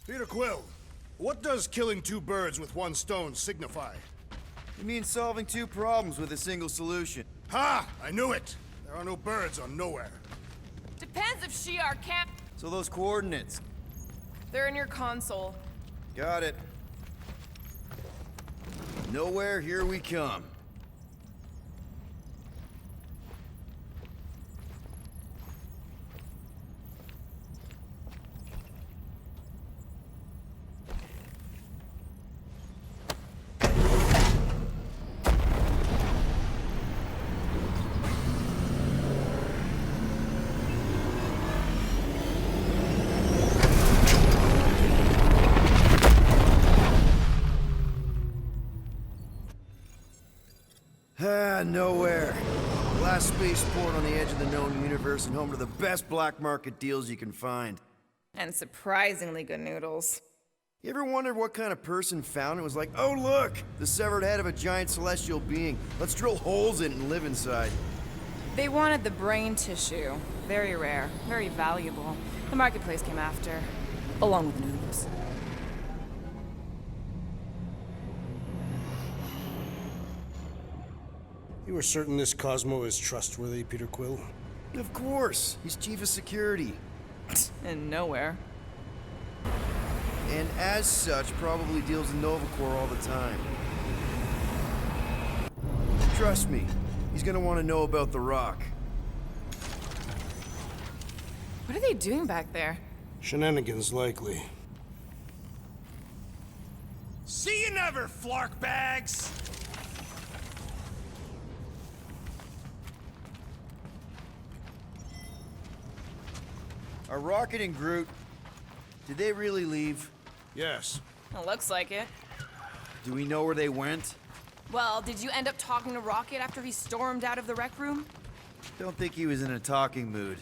Peter Quill, what does killing two birds with one stone signify? You mean solving two problems with a single solution? Ha! I knew it! There are no birds on nowhere. Depends if she are camp. So those coordinates. They're in your console. Got it. Nowhere, here we come. Nowhere. Last spaceport on the edge of the known universe and home to the best black market deals you can find. And surprisingly good noodles. You ever wondered what kind of person found it was like, oh look, the severed head of a giant celestial being. Let's drill holes in it and live inside. They wanted the brain tissue. Very rare, very valuable. The marketplace came after, along with the noodles. You are certain this Cosmo is trustworthy, Peter Quill? Of course, he's chief of security. And nowhere. And as such, probably deals in Novacore all the time. Trust me, he's gonna want to know about the rock. What are they doing back there? Shenanigans, likely. See you never, flark bags! Are Rocket and Groot, did they really leave? Yes. It looks like it. Do we know where they went? Well, did you end up talking to Rocket after he stormed out of the rec room? Don't think he was in a talking mood.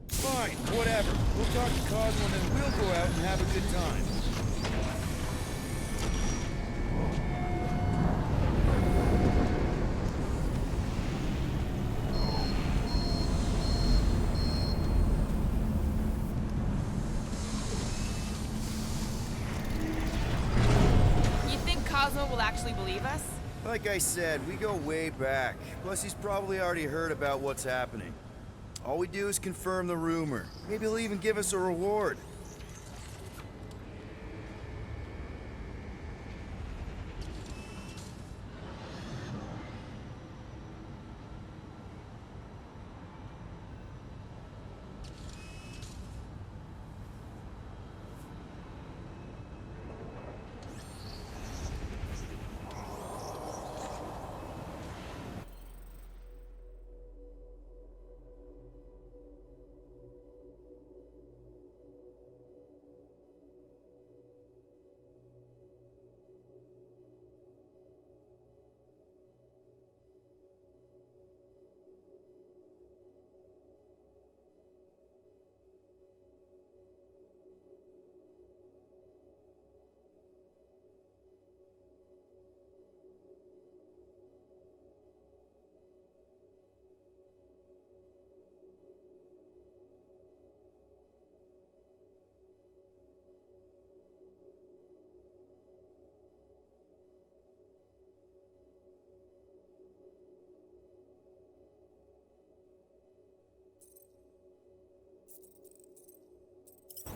Fine, whatever. We'll talk to Cosmo and then we'll go out and have a good time. Cosmo will actually believe us? Like I said, we go way back. Plus, he's probably already heard about what's happening. All we do is confirm the rumor. Maybe he'll even give us a reward.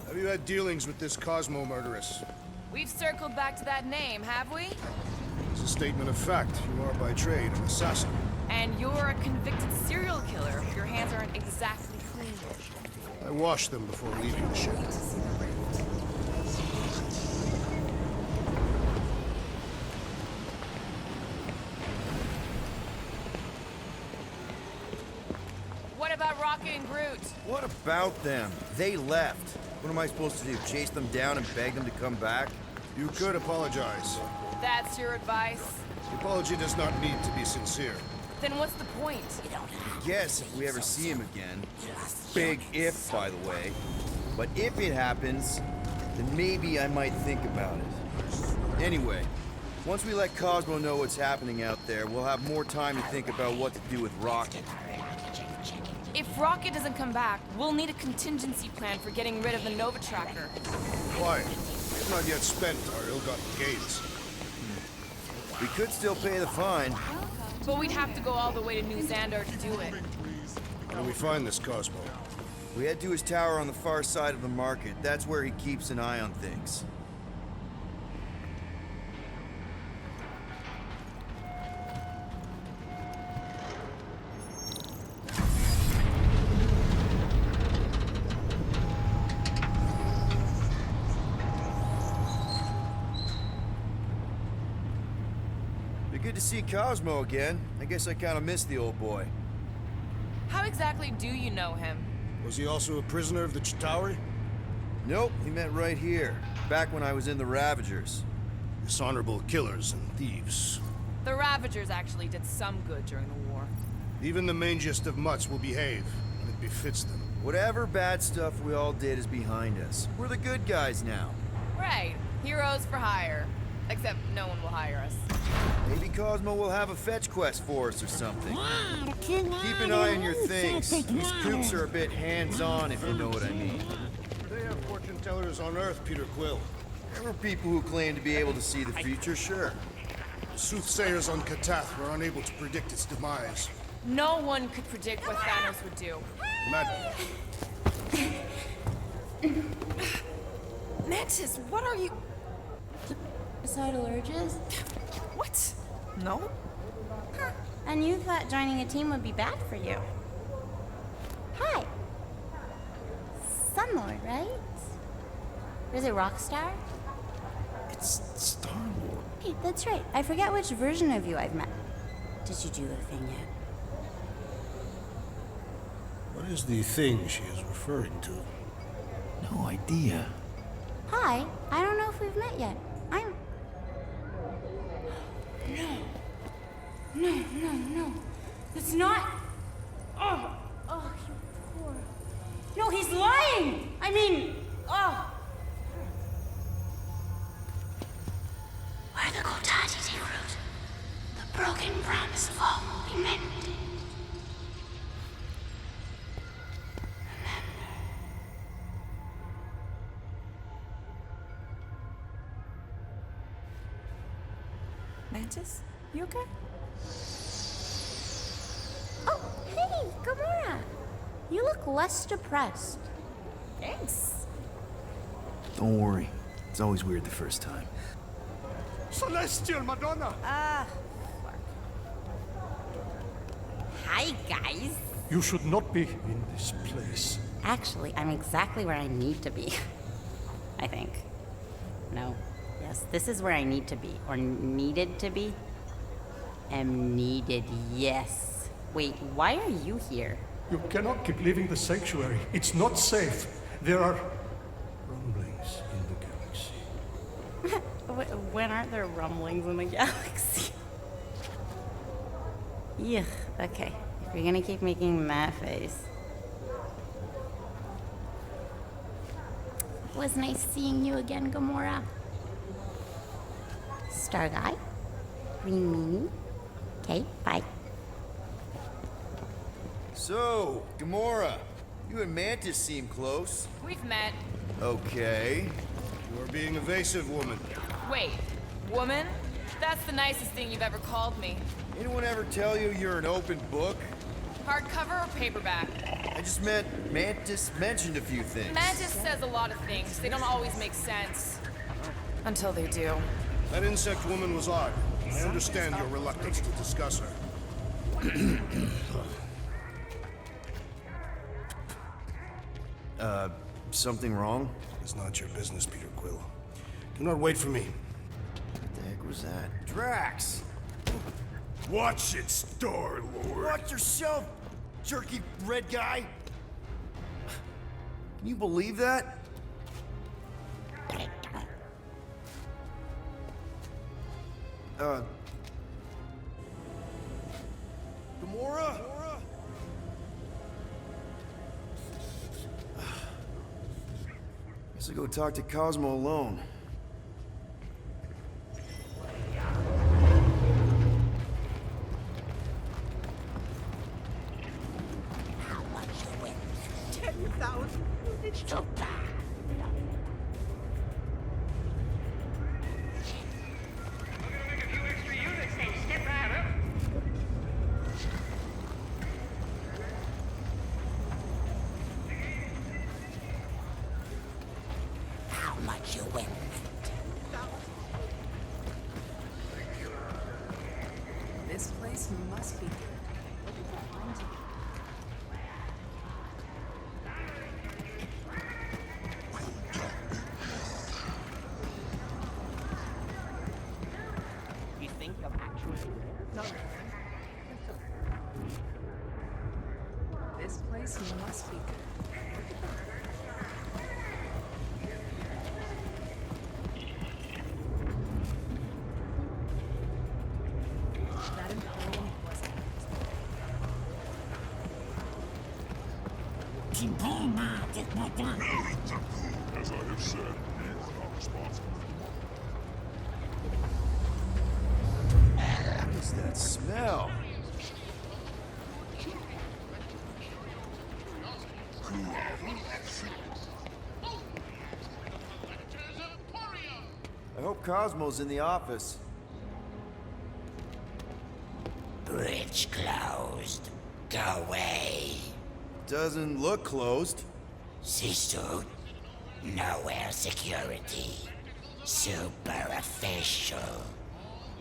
Have you had dealings with this Cosmo murderess? We've circled back to that name, have we? It's a statement of fact. You are by trade an assassin. And you're a convicted serial killer. Your hands aren't exactly clean. I washed them before leaving the ship. What about Rocket and Groot? What about them? They left. What am I supposed to do? Chase them down and beg them to come back? You could apologize. That's your advice? The apology does not need to be sincere. Then what's the point? Yes, if we ever see him again. Big if, by the way. But if it happens, then maybe I might think about it. Anyway, once we let Cosmo know what's happening out there, we'll have more time to think about what to do with Rocket. If Rocket doesn't come back, we'll need a contingency plan for getting rid of the Nova Tracker. Why? We've not yet spent our ill-gotten gains. We could still pay the fine. But we'd have to go all the way to New Xandar to do it. How do we find this Cosmo? We head to his tower on the far side of the market. That's where he keeps an eye on things. Good to see Cosmo again. I guess I kind of missed the old boy. How exactly do you know him? Was he also a prisoner of the Chitauri? Nope, we met right here, back when I was in the Ravagers. Dishonorable killers and thieves. The Ravagers actually did some good during the war. Even the mangiest of mutts will behave when it befits them. Whatever bad stuff we all did is behind us. We're the good guys now. Right. Heroes for hire. Except no one will hire us. Maybe Cosmo will have a fetch quest for us or something. Keep an eye on your things. These kooks are a bit hands-on, if you know what I mean. They have fortune tellers on Earth, Peter Quill. There were people who claim to be able to see the future, sure. Soothsayers on Katath were unable to predict its demise. No one could predict what Thanos would do. Madman. Mantis, what are you... Suicidal urges? What? No? Huh. And you thought joining a team would be bad for you. Hi. Sunlord, right? Or is it Rockstar? It's Star-Lord. Hey, that's right. I forget which version of you I've met. Did you do the thing yet? What is the thing she is referring to? No idea. Hi. I don't know if we've met yet. I'm... No. It's not... Oh, you poor... No, he's lying! I mean... Oh... Where the Kotati take root, the broken promise of all will be mended. Mantis, you okay? Oh, hey, Gamora! You look less depressed. Thanks. Don't worry. It's always weird the first time. Celestial Madonna! Hi, guys. You should not be in this place. Actually, I'm exactly where I need to be. I think. No. Yes, this is where I need to be. Or needed to be. Am needed, yes. Wait, why are you here? You cannot keep leaving the sanctuary. It's not safe. There are rumblings in the galaxy. When aren't there rumblings in the galaxy? Yeah, okay. If you're gonna keep making that face. It was nice seeing you again, Gamora. Star Guy. Green Meanie. Okay, bye. So, Gamora, you and Mantis seem close. We've met. Okay. You are being evasive, woman. Wait, woman? That's the nicest thing you've ever called me. Anyone ever tell you you're an open book? Hardcover or paperback? I just meant Mantis mentioned a few things. Mantis says a lot of things. They don't always make sense. Until they do. That insect woman was odd. I understand your reluctance to discuss her. Something wrong? It's not your business, Peter Quill. Do not wait for me. What the heck was that? Drax! Watch it, Star-Lord! Watch yourself, jerky red guy! Can you believe that? Gamora? Guess I'll go talk to Cosmo alone. It's so bad. How much you win? This place must be good. You think of actually? No. This place must be good. That Imperium wasn't. As I have said, you are not responsible. What is that smell? I hope Cosmo's in the office. Bridge closed. Go away. Doesn't look closed. C-suit. Nowhere security. Super official.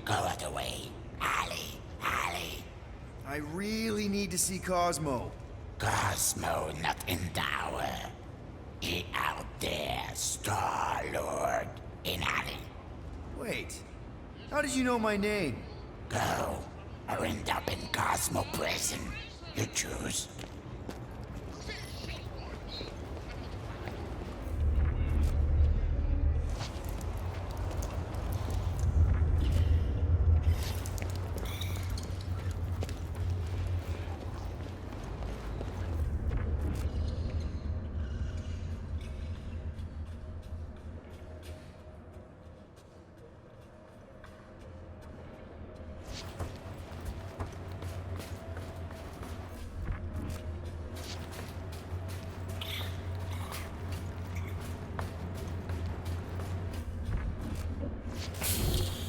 Go out the way. Ali. I really need to see Cosmo. Cosmo not in tower. He out there, Star-Lord. In Ali. Wait, how did you know my name? Go. Or end up in Cosmo prison. You choose.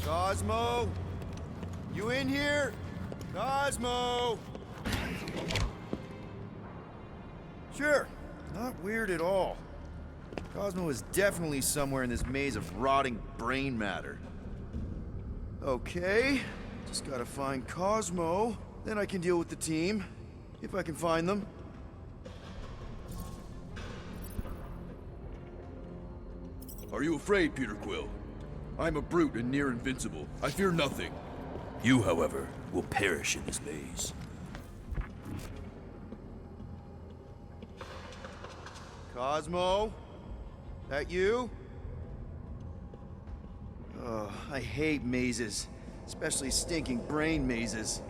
Cosmo? You in here? Cosmo? Sure, not weird at all. Cosmo is definitely somewhere in this maze of rotting brain matter. Okay, just gotta find Cosmo. Then I can deal with the team, if I can find them. Are you afraid, Peter Quill? I'm a brute and near invincible. I fear nothing. You, however, will perish in this maze. Cosmo? That you? Oh, I hate mazes. Especially stinking brain mazes.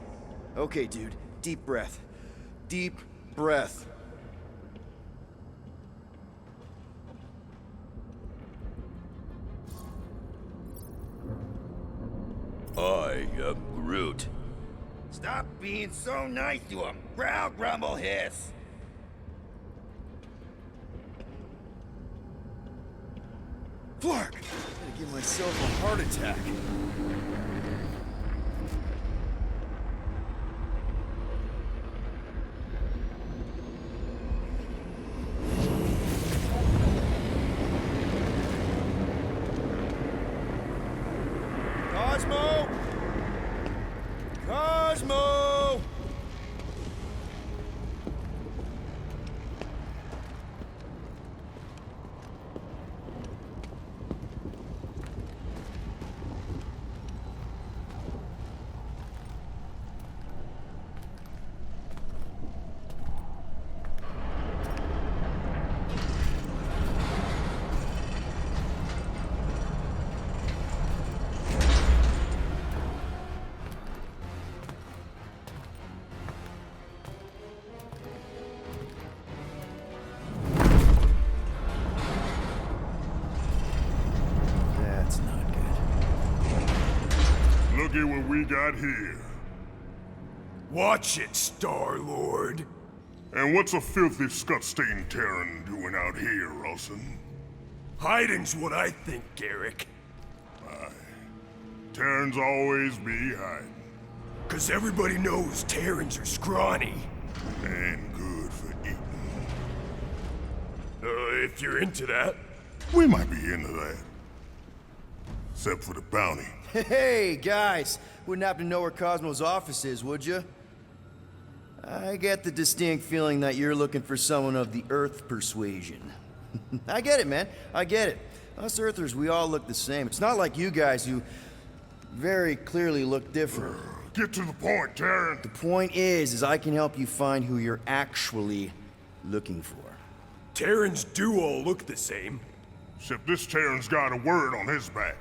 Okay, dude. Deep breath. Deep breath. I am Groot. Stop being so nice to him. Growl, grumble, hiss. Flark! I'm gonna give myself a heart attack. Cosmo! Cosmo! That's not good. Look at what we got here. Watch it, Star-Lord. And what's a filthy, scut-stained Terran doing out here, Ralston? Hiding's what I think, Garrick. Terrans always be hiding. 'Cause everybody knows Terrans are scrawny. And good for eating. If you're into that. We might be into that. Except for the bounty. Hey, guys! Wouldn't happen to know where Cosmo's office is, would you? I get the distinct feeling that you're looking for someone of the Earth persuasion. I get it, man. I get it. Us Earthers, we all look the same. It's not like you guys who very clearly look different. Get to the point, Terran. The point is I can help you find who you're actually looking for. Terrans do all look the same. Except this Terran's got a word on his back.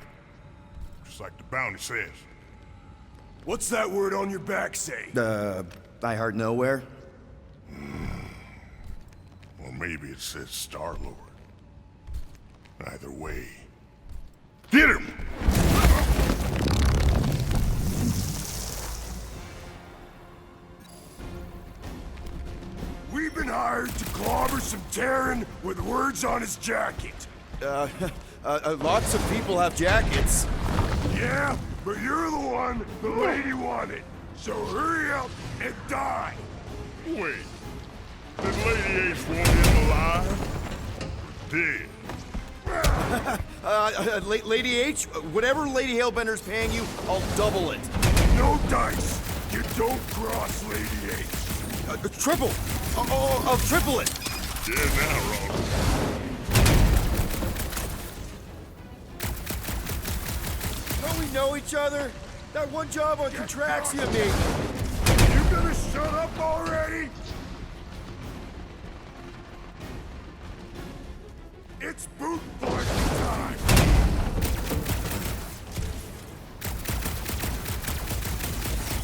Just like the bounty says. What's that word on your back say? I heart nowhere? Or maybe it says Star-Lord. Either way. Get him! We've been hired to clobber some Terran with words on his jacket. Lots of people have jackets. Yeah, but you're the one the lady wanted. So hurry up and die. Wait. Did Lady H want him alive? Dead. Lady H, whatever Lady Hellbender's paying you, I'll double it. No dice. You don't cross Lady H. Triple. I'll triple it. Yeah, now, Ron. Don't we know each other? That one job on Contraxia, mate. You gonna shut up already? It's boot party time.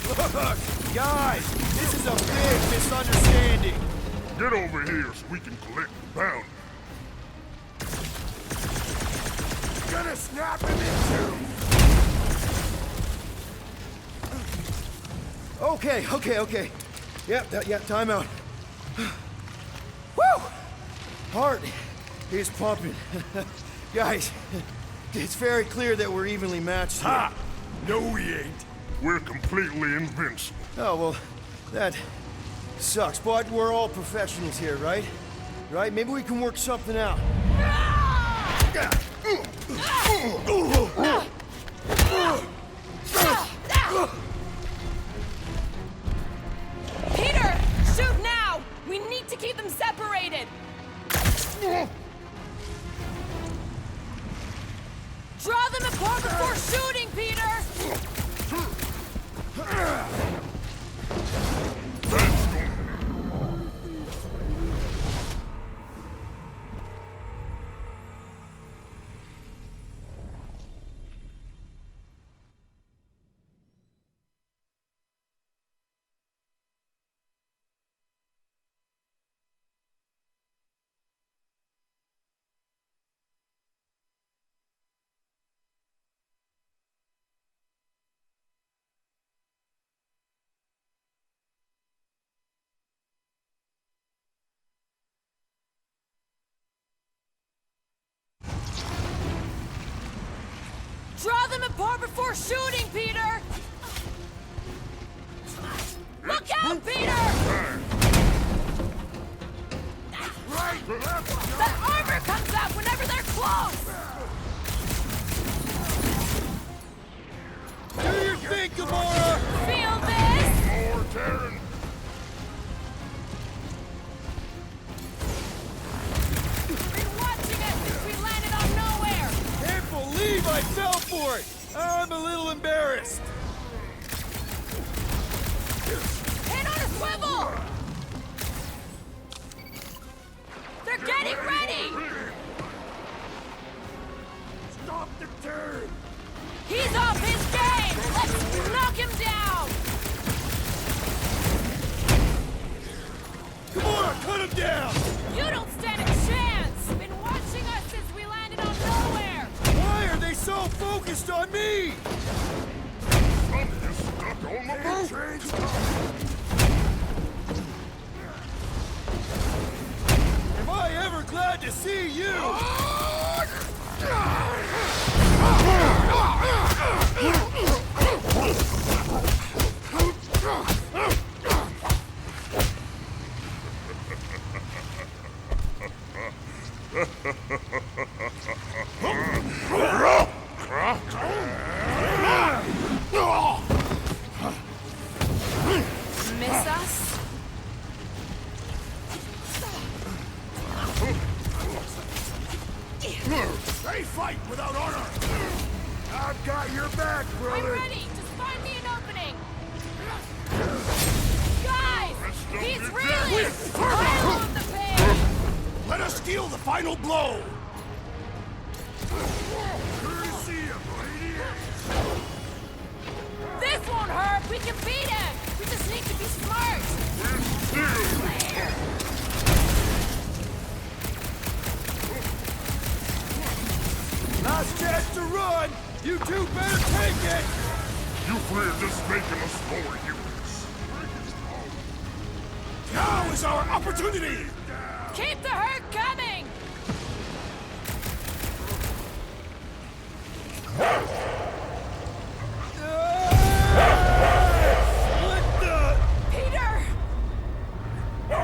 Look, guys, this is a big misunderstanding. Get over here so we can collect the bounty. Gonna snap him in two. Okay. Yeah, time out. Woo! Heart is pumping. Guys, it's very clear that we're evenly matched here. Ha! No, we ain't. We're completely invincible. Oh, well, that sucks, but we're all professionals here, right? Right? Maybe we can work something out. Peter! Shoot now! We need to keep them separated! Draw them apart before shooting, Peter! Draw them apart before shooting, Peter! Look out, Peter! That armor comes out whenever they're close! Do your thing, Gamora! Feel this? More Terran. Been watching us since we landed on nowhere! Can't believe I fell for it! I'm a little embarrassed. Head on a swivel! They're getting ready! Stop the turn. He's off his game! Let's knock him down! Gamora, cut him down! You don't stand a chance! Been watching us since we landed on nowhere! Why are they so focused on me? I'm just stuck on my boat. Train's coming. Miss us? They fight without honor! I've got your back, I'm brother! ready! Just find me an opening! Guys! He's reeling! Pile on the pig! Let us deal the final blow! Courtesy of Lady Ace. This won't hurt! We can beat him! We just need to be smart! Last chance to run! You two better take it! You three are just making us more humans. Now is our opportunity! Keep the hurt coming! Peter!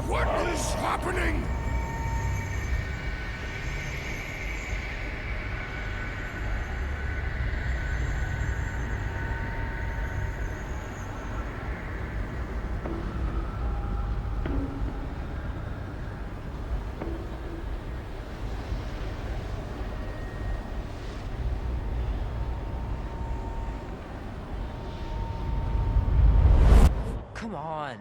What is happening? Come on.